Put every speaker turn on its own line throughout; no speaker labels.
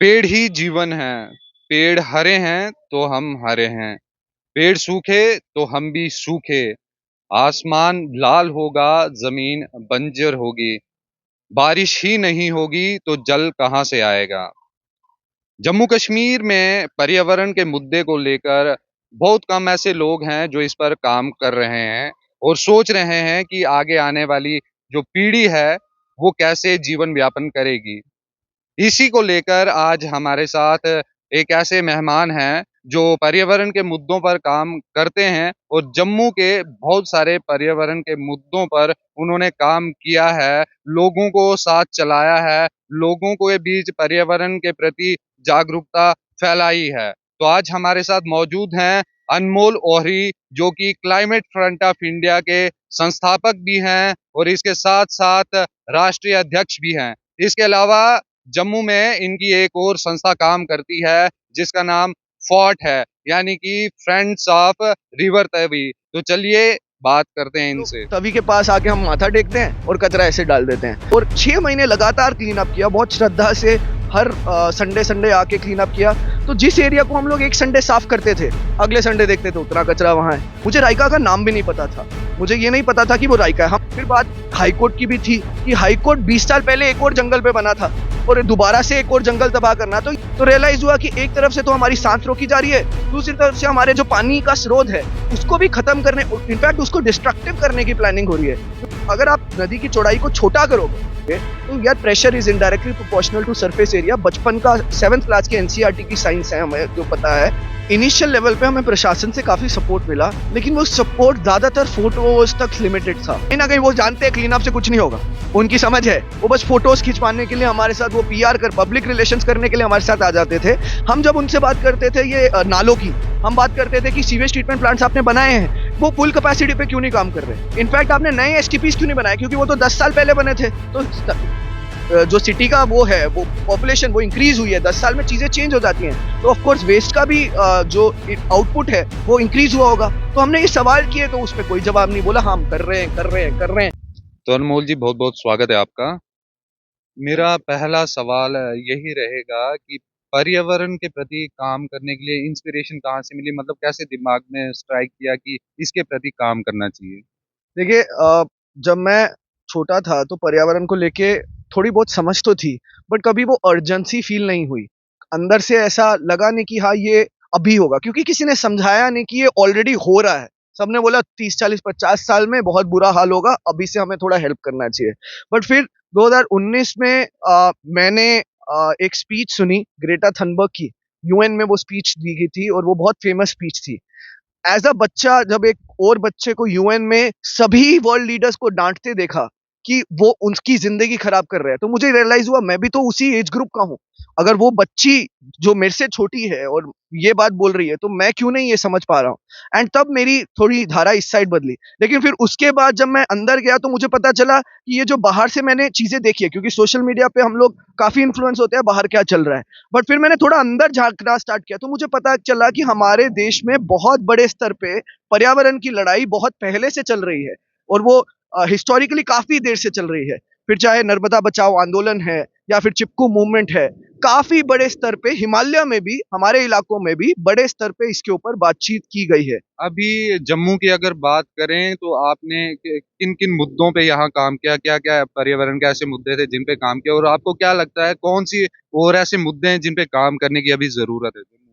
पेड़ ही जीवन है। पेड़ हरे हैं तो हम हरे हैं। पेड़ सूखे तो हम भी सूखे। आसमान लाल होगा, जमीन बंजर होगी। बारिश ही नहीं होगी तो जल कहाँ से आएगा। जम्मू कश्मीर में पर्यावरण के मुद्दे को लेकर बहुत कम ऐसे लोग हैं जो इस पर काम कर रहे हैं और सोच रहे हैं कि आगे आने वाली जो पीढ़ी है वो कैसे जीवन यापन करेगी। इसी को लेकर आज हमारे साथ एक ऐसे मेहमान हैं जो पर्यावरण के मुद्दों पर काम करते हैं और जम्मू के बहुत सारे पर्यावरण के मुद्दों पर उन्होंने काम किया है, लोगों को साथ चलाया है, लोगों के बीच पर्यावरण के प्रति जागरूकता फैलाई है। तो आज हमारे साथ मौजूद हैं अनमोल ओहरी, जो कि क्लाइमेट फ्रंट ऑफ इंडिया के संस्थापक भी हैं और इसके साथ-साथ राष्ट्रीय अध्यक्ष भी हैं। इसके अलावा जम्मू में इनकी एक और संस्था काम करती है जिसका नाम फॉर्ट है, यानी कि फ्रेंड्स ऑफ रिवर तवी। तो चलिए बात करते हैं
तो
इनसे।
तवी के पास आके हम माथा टेकते हैं और कचरा ऐसे डाल देते हैं। और 6 महीने लगातार क्लीन अप किया, बहुत श्रद्धा से हर संडे संडे आके क्लीन अप किया। तो जिस एरिया को हम लोग एक संडे साफ करते थे, अगले संडे देखते थे उतना कचरा वहाँ है। मुझे राइका का नाम भी नहीं पता था, मुझे ये नहीं पता था कि वो राइका है। हम फिर बात हाईकोर्ट की भी थी कि हाईकोर्ट 20 साल पहले एक और जंगल पे बना था और दोबारा से एक और जंगल तबाह करना। तो रियलाइज हुआ कि एक तरफ से तो हमारी सांस रोकी जा रही है, दूसरी तरफ से हमारे जो पानी का स्रोत है उसको भी खत्म करने, इनफैक्ट उसको डिस्ट्रक्टिव करने की प्लानिंग हो रही है। अगर आप नदी की चौड़ाई को छोटा करोगे तो यार pressure is indirectly proportional to surface area. बचपन का 7th क्लास की एनसीईआरटी की साइंस है, हमें जो पता है। इनिशियल लेवल पे हमें प्रशासन से काफी सपोर्ट मिला, लेकिन वो सपोर्ट ज्यादातर फोटोज तक लिमिटेड था। कहीं ना कहीं वो जानते हैं क्लीन अप से कुछ नहीं होगा, उनकी समझ है। वो बस फोटोज खिंचवाने के लिए हमारे साथ, वो पीआर कर पब्लिक रिलेशंस करने के लिए हमारे साथ आ जाते थे। हम जब उनसे बात करते थे ये नालों की, हम बात करते थे कि सीवेज ट्रीटमेंट प्लांट्स आपने बनाए हैं, वो फुल कैपेसिटी पे क्यों नहीं काम कर रहे। इनफैक्ट आपने नए एसटीपीज क्यों नहीं बनाए, क्योंकि वो तो 10 साल पहले बने थे। तो जो सिटी का वो है, वो पॉपुलेशन वो इंक्रीज हुई है, 10 साल में चीजें चेंज हो जाती हैं। तो ऑफ कोर्स वेस्ट का भी जो आउटपुट है वो इंक्रीज हुआ होगा। तो हमने ये सवाल किए तो उस पर कोई जवाब नहीं बोला। हम कर रहे हैं, कर रहे हैं, कर रहे हैं।
तो अनमोल जी, बहुत बहुत स्वागत है आपका। मेरा पहला सवाल यही रहेगा कि पर्यावरण के प्रति काम करने के लिए इंस्पिरेशन कहाँ से मिली, मतलब कैसे दिमाग में स्ट्राइक किया कि इसके प्रति काम करना चाहिए।
देखिए, जब मैं छोटा था तो पर्यावरण को लेके थोड़ी बहुत समझ तो थी, बट कभी वो अर्जेंसी फील नहीं हुई। अंदर से ऐसा लगा नहीं कि हाँ ये अभी होगा, क्योंकि किसी ने समझाया नहीं कि ये ऑलरेडी हो रहा है। सबने बोला 30 40 50 साल में बहुत बुरा हाल होगा, अभी से हमें थोड़ा हेल्प करना चाहिए। बट फिर 2019 में मैंने एक स्पीच सुनी ग्रेटा थनबर्ग की। यूएन में वो स्पीच दी गई थी और वो बहुत फेमस स्पीच थी। एज अ बच्चा जब एक और बच्चे को यूएन में सभी वर्ल्ड लीडर्स को डांटते देखा कि वो उनकी जिंदगी खराब कर रहे हैं, तो मुझे रियलाइज हुआ मैं भी तो उसी एज ग्रुप का हूँ। अगर वो बच्ची जो मेरे से छोटी है और ये बात बोल रही है, तो मैं क्यों नहीं ये समझ पा रहा हूँ। एंड तब मेरी थोड़ी धारा इस साइड बदली। लेकिन फिर उसके बाद जब मैं अंदर गया तो मुझे पता चला कि ये जो बाहर से मैंने चीजें देखी है, क्योंकि सोशल मीडिया पे हम लोग काफी इन्फ्लुएंस होते हैं बाहर क्या चल रहा है। बट फिर मैंने थोड़ा अंदर झांकना स्टार्ट किया तो मुझे पता चला कि हमारे देश में बहुत बड़े स्तर पे पर्यावरण की लड़ाई बहुत पहले से चल रही है और वो हिस्टोरिकली काफी देर से चल रही है। फिर चाहे नर्मदा बचाओ आंदोलन है या फिर चिपकू मूवमेंट है, काफी बड़े स्तर पे हिमालय में भी, हमारे इलाकों में भी बड़े स्तर पे इसके ऊपर बातचीत की गई है।
अभी जम्मू की अगर बात करें तो आपने किन किन मुद्दों पे यहाँ काम किया, क्या क्या पर्यावरण के ऐसे मुद्दे थे जिन पे काम किया, और आपको क्या लगता है कौन सी और ऐसे मुद्दे हैं जिन पे काम करने की अभी जरूरत है जम्मू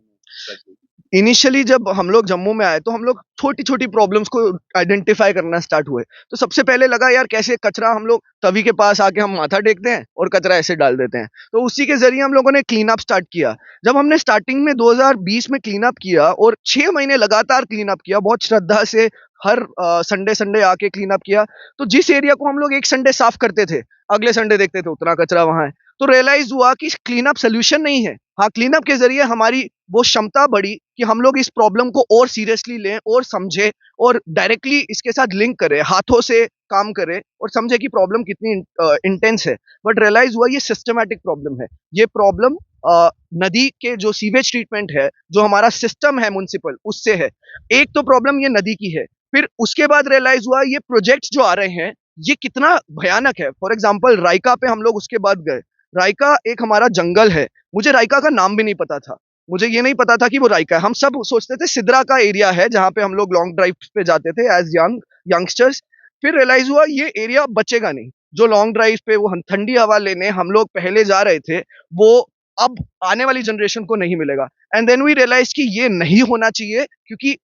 में?
इनिशियली जब हम लोग जम्मू में आए तो हम लोग छोटी छोटी प्रॉब्लम्स को आइडेंटिफाई करना स्टार्ट हुए। तो सबसे पहले लगा यार कैसे कचरा, हम लोग तवी के पास आके हम माथा टेकते हैं और कचरा ऐसे डाल देते हैं। तो उसी के जरिए हम लोगों ने क्लीन अप स्टार्ट किया। जब हमने स्टार्टिंग में 2020 में क्लीन अप किया और 6 महीने लगातार क्लीन अप किया, बहुत श्रद्धा से हर संडे संडे आके क्लीन अप किया। तो जिस एरिया को हम लोग एक संडे साफ करते थे, अगले संडे देखते थे उतना कचरा वहां है। तो रियलाइज हुआ कि क्लीन अप सोल्यूशन नहीं है। हाँ, क्लीन अप के जरिए हमारी वो क्षमता बढ़ी कि हम लोग इस प्रॉब्लम को और सीरियसली लें और समझे और डायरेक्टली इसके साथ लिंक करें, हाथों से काम करें और समझे कि प्रॉब्लम कितनी इंटेंस है। बट रियलाइज हुआ ये सिस्टमैटिक प्रॉब्लम है। ये प्रॉब्लम नदी के जो सीवेज ट्रीटमेंट है, जो हमारा सिस्टम है म्युनिसिपल, उससे है। एक तो प्रॉब्लम ये नदी की है। फिर उसके बाद रियलाइज हुआ ये प्रोजेक्ट्स जो आ रहे हैं ये कितना भयानक है। फॉर एग्जाम्पल राइका पे हम लोग उसके बाद गए। रायका एक हमारा जंगल है। मुझे रायका का नाम भी नहीं पता था। मुझे ये नहीं पता था कि वो रायका है। हम सब सोचते थे सिद्रा का एरिया है जहाँ पे हम लोग लॉन्ग ड्राइव पे जाते थे एज यंगस्टर्स। फिर रियलाइज हुआ ये एरिया बचेगा नहीं। जो लॉन्ग ड्राइव पे वो ठंडी हवा लेने हम लोग पहले जा रहे थे, वो अब आने वाली जनरेशन को नहीं मिलेगा। एंड देन वी रियलाइज कि ये नहीं होना चाहिए, क्योंकि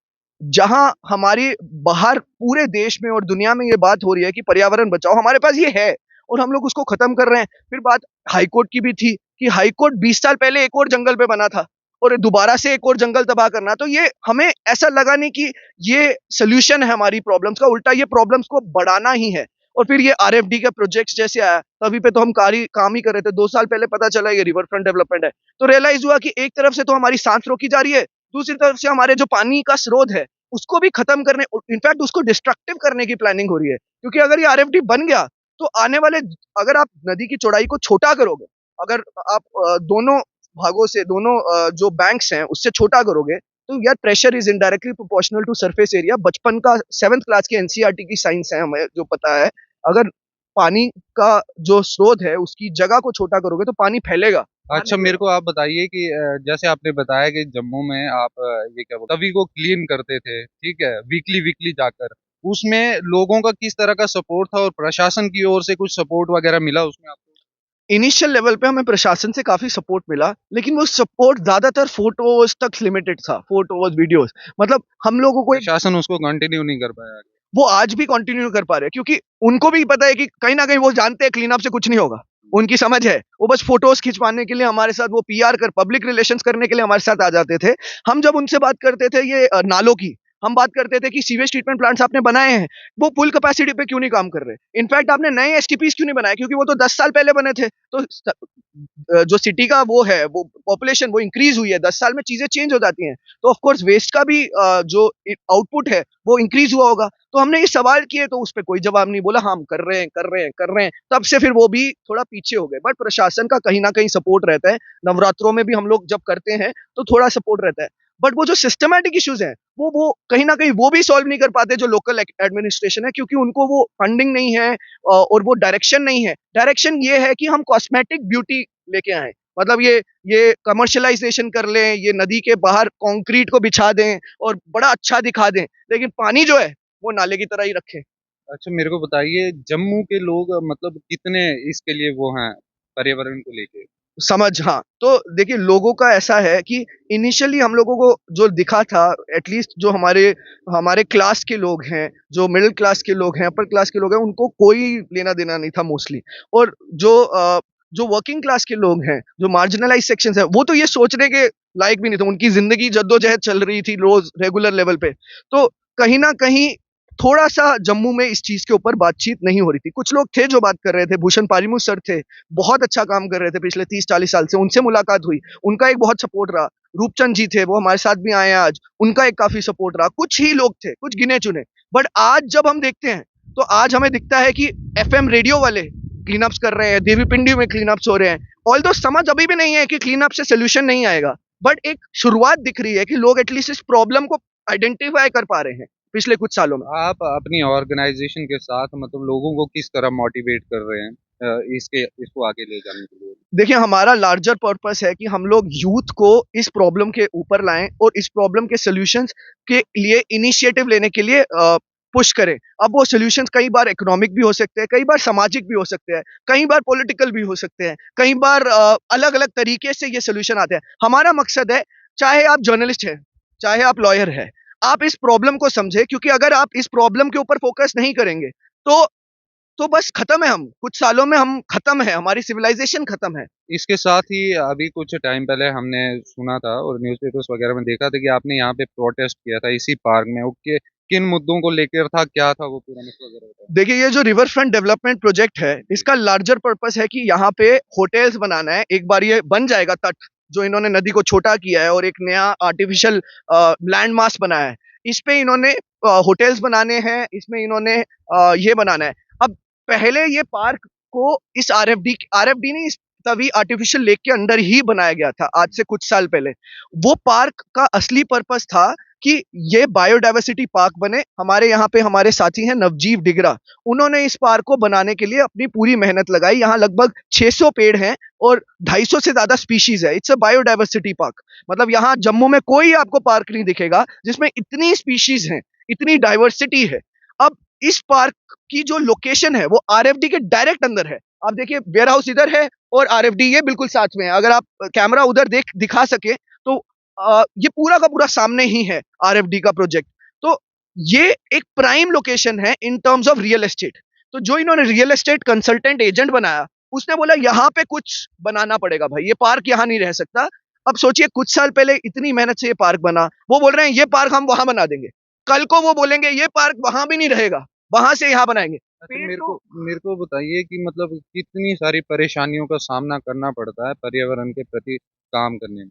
जहां हमारी बाहर पूरे देश में और दुनिया में ये बात हो रही है कि पर्यावरण बचाओ, हमारे पास ये है और हम लोग उसको खत्म कर रहे हैं। फिर बात हाईकोर्ट की भी थी कि हाईकोर्ट 20 साल पहले एक और जंगल पे बना था और दोबारा से एक और जंगल तबाह करना, तो ये हमें ऐसा लगा नहीं कि ये सोल्यूशन है हमारी प्रॉब्लम्स का, उल्टा ये प्रॉब्लम्स को बढ़ाना ही है। और फिर ये आरएफडी के प्रोजेक्ट्स जैसे आया, तभी पे तो हम काम ही कर रहे थे। 2 साल पहले पता चला ये रिवर फ्रंट डेवलपमेंट है, तो रियलाइज हुआ कि एक तरफ से तो हमारी सांस रोकी जा रही है, दूसरी तरफ से हमारे जो पानी का स्रोत है उसको भी खत्म करने, इनफैक्ट उसको डिस्ट्रक्टिव करने की प्लानिंग हो रही है। क्योंकि अगर ये आरएफडी बन गया तो आने वाले, अगर आप नदी की चौड़ाई को छोटा करोगे, अगर आप दोनों भागों से, दोनों जो बैंक्स हैं उससे छोटा करोगे, तो यार pressure is indirectly proportional to surface area. बचपन का 7th क्लास की एनसीईआरटी की साइंस है, हमें जो पता है, अगर पानी का जो स्रोत है उसकी जगह को छोटा करोगे तो पानी फैलेगा।
अच्छा, मेरे को आप बताइए कि जैसे आपने बताया कि जम्मू में आप ये क्या बोलते तवी को क्लीन करते थे, ठीक है, वीकली वीकली जाकर, उसमें लोगों का किस तरह का सपोर्ट था और प्रशासन की ओर से कुछ सपोर्ट वगैरह मिला उसमें आपको?
इनिशियल लेवल पे हमें प्रशासन से काफी सपोर्ट मिला, लेकिन वो सपोर्ट ज्यादातर फोटोज तक लिमिटेड था, फोटोज वीडियोस। मतलब हम लोगों को एक,
प्रशासन उसको कंटिन्यू नहीं कर पाया।
वो आज भी कंटिन्यू कर पा रहे हैं, क्योंकि उनको भी पता है कि कहीं ना कहीं वो जानते हैं क्लीन अप से कुछ नहीं होगा। उनकी समझ है, वो बस फोटोज खिंचवाने के लिए हमारे साथ, वो पीआर कर, पब्लिक रिलेशंस करने के लिए हमारे साथ आ जाते थे। हम जब उनसे बात करते थे ये नालों की, हम बात करते थे कि सीवेज ट्रीटमेंट प्लांट्स आपने बनाए हैं, वो फुल कैपेसिटी पे क्यों नहीं काम कर रहे? इनफैक्ट आपने नए एसटीपीज क्यों नहीं बनाए? क्योंकि वो तो 10 साल पहले बने थे। तो जो सिटी का वो है, वो पॉपुलेशन वो इंक्रीज हुई है, 10 साल में चीजें चेंज हो जाती हैं, तो ऑफ कोर्स वेस्ट का भी जो आउटपुट है वो इंक्रीज हुआ होगा। तो हमने ये सवाल किए तो उस पर कोई जवाब नहीं, बोला हम कर रहे हैं कर रहे हैं कर रहे हैं। तब से फिर वो भी थोड़ा पीछे हो गए, बट प्रशासन का कहीं ना कहीं सपोर्ट रहता है। नवरात्रों में भी हम लोग जब करते हैं तो थोड़ा सपोर्ट रहता है, बट वो जो सिस्टमैटिक इश्यूज हैं वो कहीं ना कहीं वो भी सॉल्व नहीं कर पाते जो लोकल एडमिनिस्ट्रेशन है, क्योंकि उनको वो फंडिंग नहीं है और वो डायरेक्शन नहीं है। डायरेक्शन ये है कि हम कॉस्मेटिक ब्यूटी लेके आए, मतलब ये कमर्शियलाइजेशन कर लें, ये नदी के बाहर कंक्रीट को बिछा दें और बड़ा अच्छा दिखा दें, लेकिन पानी जो है वो नाले की तरह ही रखें।
अच्छा, मेरे को बताइए जम्मू के लोग मतलब कितने इसके लिए वो हैं पर्यावरण को लेके?
समझ, हाँ, तो देखिए लोगों का ऐसा है कि इनिशियली हम लोगों को जो दिखा था, एटलीस्ट जो हमारे हमारे क्लास के लोग हैं, जो मिडिल क्लास के लोग हैं, अपर क्लास के लोग हैं, उनको कोई लेना देना नहीं था मोस्टली। और जो वर्किंग क्लास के लोग हैं, जो मार्जिनलाइज सेक्शंस हैं, वो तो ये सोचने के लायक भी नहीं थे। उनकी जिंदगी जद्दोजहद चल रही थी रोज रेगुलर लेवल पे। तो कहीं ना कहीं थोड़ा सा जम्मू में इस चीज के ऊपर बातचीत नहीं हो रही थी। कुछ लोग थे जो बात कर रहे थे, भूषण पारीमू सर थे, बहुत अच्छा काम कर रहे थे पिछले 30-40 साल से, उनसे मुलाकात हुई, उनका एक बहुत सपोर्ट रहा। रूपचंद जी थे, वो हमारे साथ भी आए हैं आज, उनका एक काफी सपोर्ट रहा। कुछ ही लोग थे, कुछ गिने चुने। बट आज जब हम देखते हैं तो आज हमें दिखता है कि एफएम रेडियो वाले क्लीनअप्स कर रहे हैं, देवीपिंडी में क्लीनअप्स हो रहे हैं। ऑल्दो समझ अभी भी नहीं है कि क्लीनअप से सोल्यूशन नहीं आएगा, बट एक शुरुआत दिख रही है कि लोग एटलीस्ट इस प्रॉब्लम को आइडेंटिफाई कर पा रहे हैं पिछले कुछ सालों में।
आप अपनी ऑर्गेनाइजेशन के साथ मतलब लोगों को किस तरह मोटिवेट कर रहे हैं इसको आगे ले जाने के लिए?
देखिए हमारा लार्जर पर्पस है कि हम लोग यूथ को इस प्रॉब्लम के ऊपर लाएं और इस प्रॉब्लम के सॉल्यूशंस के लिए इनिशिएटिव लेने के लिए पुश करें। अब वो सॉल्यूशंस कई बार इकोनॉमिक भी हो सकते हैं, कई बार सामाजिक भी हो सकते हैं, कई बार पॉलिटिकल भी हो सकते हैं, कई बार अलग अलग तरीके से ये सॉल्यूशन आते हैं। हमारा मकसद है, चाहे आप जर्नलिस्ट हैं, चाहे आप लॉयर हैं, आप इस प्रॉब्लम को समझे, क्योंकि अगर आप इस प्रॉब्लम के ऊपर फोकस नहीं करेंगे तो बस खत्म है, हम कुछ सालों में हम खत्म है, हमारी सिविलाइजेशन खत्म है।
इसके साथ ही अभी कुछ टाइम पहले हमने सुना था और न्यूज़पेपर्स वगैरह में देखा था कि आपने यहाँ पे प्रोटेस्ट किया था इसी पार्क में, ओके, किन मुद्दों को लेकर था, क्या था वो पूरा मसला जरा बताओ?
देखिए ये जो रिवर फ्रंट डेवलपमेंट प्रोजेक्ट है, इसका लार्जर पर्पस है कि यहाँ पे होटल्स बनाना है। एक बार ये बन जाएगा तट, जो इन्होंने नदी को छोटा किया है और एक नया आर्टिफिशियल लैंड मास बनाया है, इस पे इन्होंने होटल्स बनाने हैं, इसमें इन्होंने ये बनाना है। अब पहले ये पार्क को इस आरएफडी नहीं, इस तभी आर्टिफिशियल लेक के अंदर ही बनाया गया था आज से कुछ साल पहले। वो पार्क का असली पर्पस था कि ये बायोडाइवर्सिटी पार्क बने। हमारे यहाँ पे हमारे साथी हैं नवजीव डिगरा, उन्होंने इस पार्क को बनाने के लिए अपनी पूरी मेहनत लगाई। यहाँ लगभग 600 पेड़ हैं और 250 से ज्यादा स्पीशीज है। It's a biodiversity park. मतलब यहाँ जम्मू में कोई आपको पार्क नहीं दिखेगा जिसमें इतनी स्पीशीज हैं, इतनी डाइवर्सिटी है। अब इस पार्क की जो लोकेशन है वो आरएफडी के डायरेक्ट अंदर है। आप देखिए वेयर हाउस इधर है और आरएफडी ये बिल्कुल साथ में है। अगर आप कैमरा उधर दिखा सके तो ये पूरा का पूरा सामने ही है आरएफडी का प्रोजेक्ट। तो ये एक प्राइम लोकेशन है in terms of real estate. तो जो इन्होंने रियल एस्टेट कंसल्टेंट एजेंट बनाया उसने बोला यहाँ पे कुछ बनाना पड़ेगा भाई, ये पार्क यहाँ नहीं रह सकता। अब सोचिए कुछ साल पहले इतनी मेहनत से ये पार्क बना, वो बोल रहे हैं ये पार्क हम वहां बना देंगे, कल को वो बोलेंगे ये पार्क वहां भी नहीं रहेगा, वहां से यहाँ बनाएंगे।
अच्छा, मेरे को बताइए कि मतलब कितनी सारी परेशानियों का सामना करना पड़ता है पर्यावरण के प्रति काम करने में।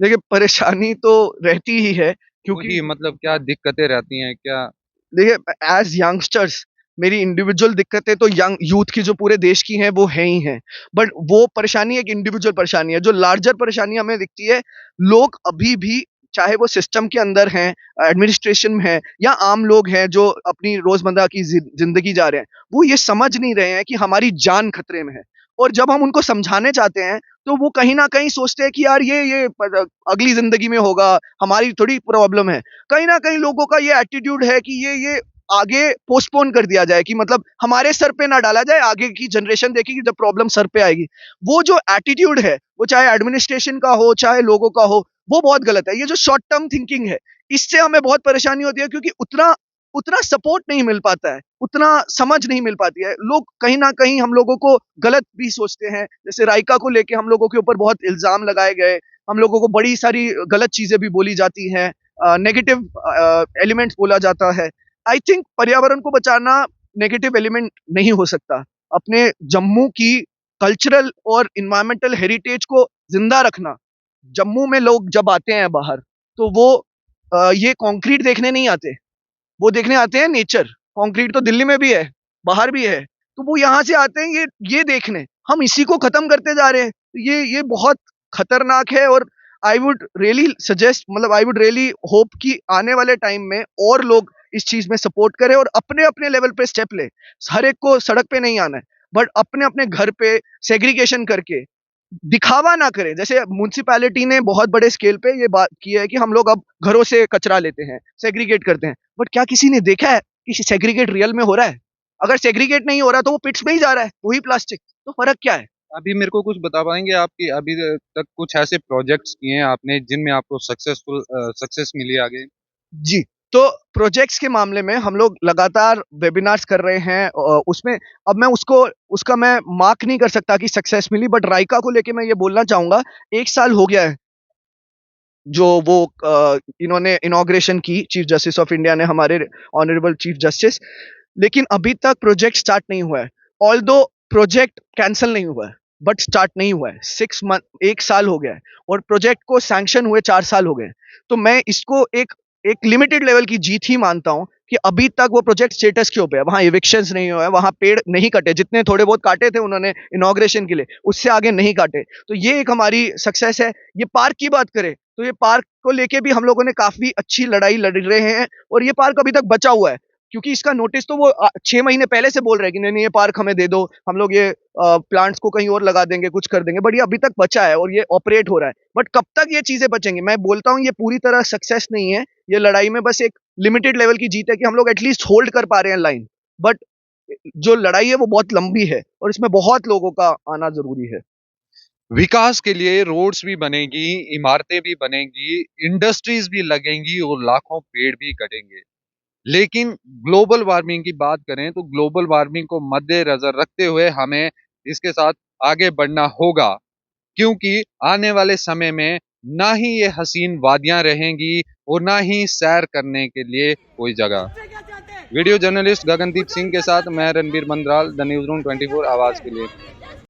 देखिए परेशानी तो रहती ही है क्योंकि
वही मतलब क्या दिक्कतें रहती हैं क्या?
देखिए एज यंगस्टर्स मेरी इंडिविजुअल दिक्कतें तो यंग यूथ की जो पूरे देश की हैं वो है ही हैं। बट वो परेशानी एक इंडिविजुअल परेशानी है। जो लार्जर परेशानी हमें दिखती है, लोग अभी भी चाहे वो सिस्टम के अंदर हैं, एडमिनिस्ट्रेशन में हैं या आम लोग हैं जो अपनी रोजमर्रा की जिंदगी जा रहे हैं, वो ये समझ नहीं रहे हैं कि हमारी जान खतरे में है। और जब हम उनको समझाने चाहते हैं तो वो कहीं ना कहीं सोचते हैं कि यार ये अगली जिंदगी में होगा, हमारी थोड़ी प्रॉब्लम है। कहीं ना कहीं लोगों का ये एटीट्यूड है कि ये आगे पोस्टपोन कर दिया जाए, कि मतलब हमारे सर पे ना डाला जाए, आगे की जनरेशन देखेगी जब प्रॉब्लम सर पे आएगी। वो जो एटीट्यूड है वो चाहे एडमिनिस्ट्रेशन का हो चाहे लोगों का हो, वो बहुत गलत है। ये जो शॉर्ट टर्म थिंकिंग है इससे हमें बहुत परेशानी होती है क्योंकि उतना उतना सपोर्ट नहीं मिल पाता है, उतना समझ नहीं मिल पाती है। लोग कहीं ना कहीं हम लोगों को गलत भी सोचते हैं। जैसे राइका को लेके हम लोगों के ऊपर बहुत इल्जाम लगाए गए, हम लोगों को बड़ी सारी गलत चीजें भी बोली जाती हैं, नेगेटिव एलिमेंट्स बोला जाता है। आई थिंक पर्यावरण को बचाना नेगेटिव एलिमेंट नहीं हो सकता। अपने जम्मू की कल्चरल और इन्वायरमेंटल हेरिटेज को जिंदा रखना। जम्मू में लोग जब आते हैं बाहर तो वो ये कंक्रीट देखने नहीं आते, वो देखने आते हैं नेचर। कंक्रीट तो दिल्ली में भी है, बाहर भी है, तो वो यहाँ से आते हैं ये देखने। हम इसी को खत्म करते जा रहे हैं। तो ये बहुत खतरनाक है। और आई वुड रियली सजेस्ट, मतलब आई वुड रियली होप कि आने वाले टाइम में और लोग इस चीज में सपोर्ट करें और अपने अपने लेवल पे स्टेप ले। हर एक को सड़क पे नहीं आना है, बट अपने अपने घर पे सेग्रीगेशन करके दिखावा ना करें। जैसे म्युनिसिपैलिटी ने बहुत बड़े स्केल पे ये बात की है कि हम लोग अब घरों से कचरा लेते हैं, सेग्रीगेट करते हैं, बट क्या किसी ने देखा है कि सेग्रीगेट रियल में हो रहा है? अगर सेग्रीगेट नहीं हो रहा तो वो पिट्स में ही जा रहा है, वही प्लास्टिक। तो फर्क क्या है?
अभी मेरे को कुछ बता पाएंगे आप कि अभी तक कुछ ऐसे प्रोजेक्ट्स किए हैं आपने जिनमें आपको सक्सेस मिली आगे?
जी, तो प्रोजेक्ट्स के मामले में हम लोग लगातार वेबिनार्स कर रहे हैं। उसमें अब मैं उसका मैं मार्क नहीं कर सकता कि सक्सेस मिली, बट राइका को लेके मैं ये बोलना चाहूंगा, 1 साल हो गया है जो वो इन्होंने इनॉग्रेशन की, चीफ जस्टिस ऑफ इंडिया ने, हमारे ऑनरेबल चीफ जस्टिस। लेकिन अभी तक प्रोजेक्ट स्टार्ट नहीं हुआ है। ऑल्दो प्रोजेक्ट कैंसिल नहीं हुआ है बट स्टार्ट नहीं हुआ है। 6 मंथ, 1 साल हो गया है और प्रोजेक्ट को सैंक्शन हुए 4 साल हो गए। तो मैं इसको एक लिमिटेड लेवल की जीत ही मानता हूं कि अभी तक वो प्रोजेक्ट स्टेटस के ऊपर है, वहां इविक्शंस नहीं हुए, वहां पेड़ नहीं कटे, जितने थोड़े बहुत काटे थे उन्होंने इनॉग्रेशन के लिए, उससे आगे नहीं काटे। तो ये एक हमारी सक्सेस है। ये पार्क की बात करें तो ये पार्क को लेके भी हम लोगों ने काफी अच्छी लड़ाई लड़ रहे हैं और ये पार्क अभी तक बचा हुआ है क्योंकि इसका नोटिस तो वो 6 महीने पहले से बोल रहे हैं कि नहीं नहीं ये पार्क हमें दे दो, हम लोग ये प्लांट्स को कहीं और लगा देंगे, कुछ कर देंगे, बट ये अभी तक बचा है और ये ऑपरेट हो रहा है। बट कब तक ये चीजें बचेंगी? मैं बोलता हूँ ये पूरी तरह सक्सेस नहीं है। ये लड़ाई में बस एक लिमिटेड लेवल की जीत है कि हम लोग एटलीस्ट होल्ड कर पा रहे हैं लाइन। बट जो लड़ाई है वो बहुत लंबी है और इसमें बहुत लोगों का आना जरूरी है।
विकास के लिए रोड्स भी बनेगी, इमारतें भी बनेंगी, इंडस्ट्रीज भी लगेंगी और लाखों पेड़ भी कटेंगे। लेकिन ग्लोबल वार्मिंग की बात करें तो ग्लोबल वार्मिंग को मद्देनजर रखते हुए हमें इसके साथ आगे बढ़ना होगा, क्योंकि आने वाले समय में ना ही ये हसीन वादियां रहेंगी और ना ही सैर करने के लिए कोई जगह। वीडियो जर्नलिस्ट गगनदीप सिंह के साथ मैं रणबीर मंद्राल, द न्यूज़ रूम 24 आवाज के लिए।